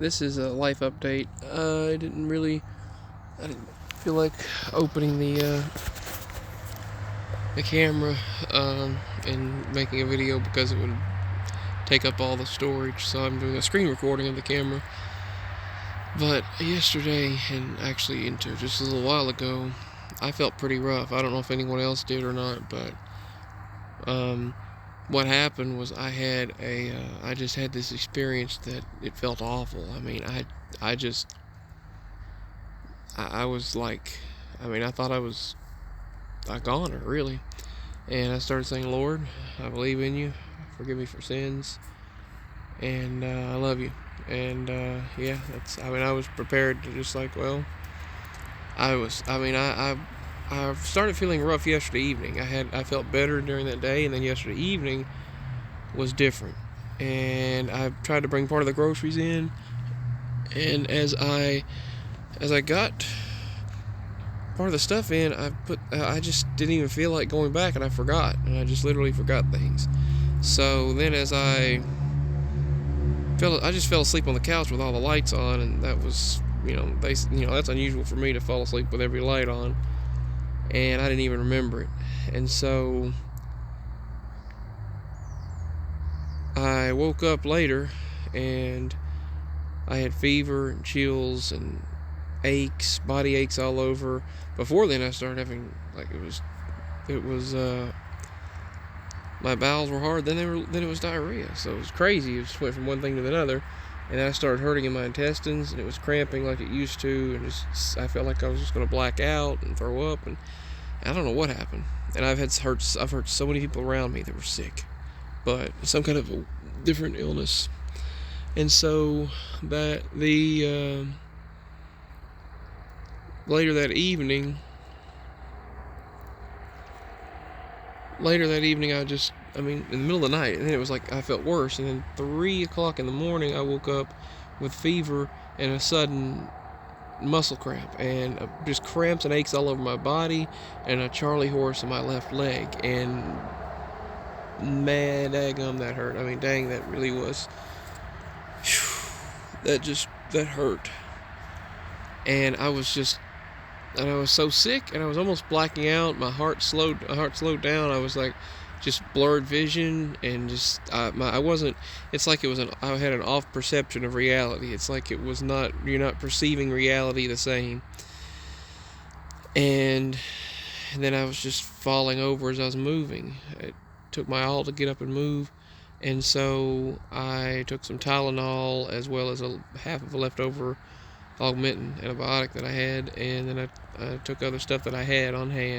This is a life update. I didn't feel like opening the camera and making a video because it would take up all the storage, so I'm doing a screen recording of the camera. But yesterday, and actually into just a little while ago, I felt pretty rough. I don't know if anyone else did or not, but what happened was I just had this experience that it felt awful. I mean, I was like, I thought I was a goner, really. And I started saying, Lord, I believe in you. Forgive me for sins. And I love you. And yeah, I was prepared to just like, well, I started feeling rough yesterday evening. I felt better during that day, and then yesterday evening was different. And I tried to bring part of the groceries in, and as I got part of the stuff in, I just didn't even feel like going back, and I forgot, and I just literally forgot things. So then as I just fell asleep on the couch with all the lights on, and that was, that's unusual for me to fall asleep with every light on, and I didn't even remember it. And so I woke up later, and I had fever and chills and aches, body aches all over. Before then, I started having, like, it was my bowels were hard. Then it was diarrhea. So it was crazy. It just went from one thing to another, and then I started hurting in my intestines, and it was cramping like it used to, and I felt like I was just going to black out and throw up, and I don't know what happened. And I've heard so many people around me that were sick, but some kind of a different illness. And so that later that evening, in the middle of the night, and then it was like I felt worse, and then 3 o'clock in the morning, I woke up with fever and a sudden muscle cramp, and just cramps and aches all over my body, and a Charlie horse in my left leg, and man, daggum, that hurt. I mean, dang, that really was. That hurt, and I was so sick, and I was almost blacking out. My heart slowed down. I was like, just blurred vision, and just I wasn't. It's like I had an off perception of reality. It's like you're not perceiving reality the same. And then I was just falling over as I was moving. It took my all to get up and move, and so I took some Tylenol as well as a half of a leftover Augmentin antibiotic that I had, and then I took other stuff that I had on hand.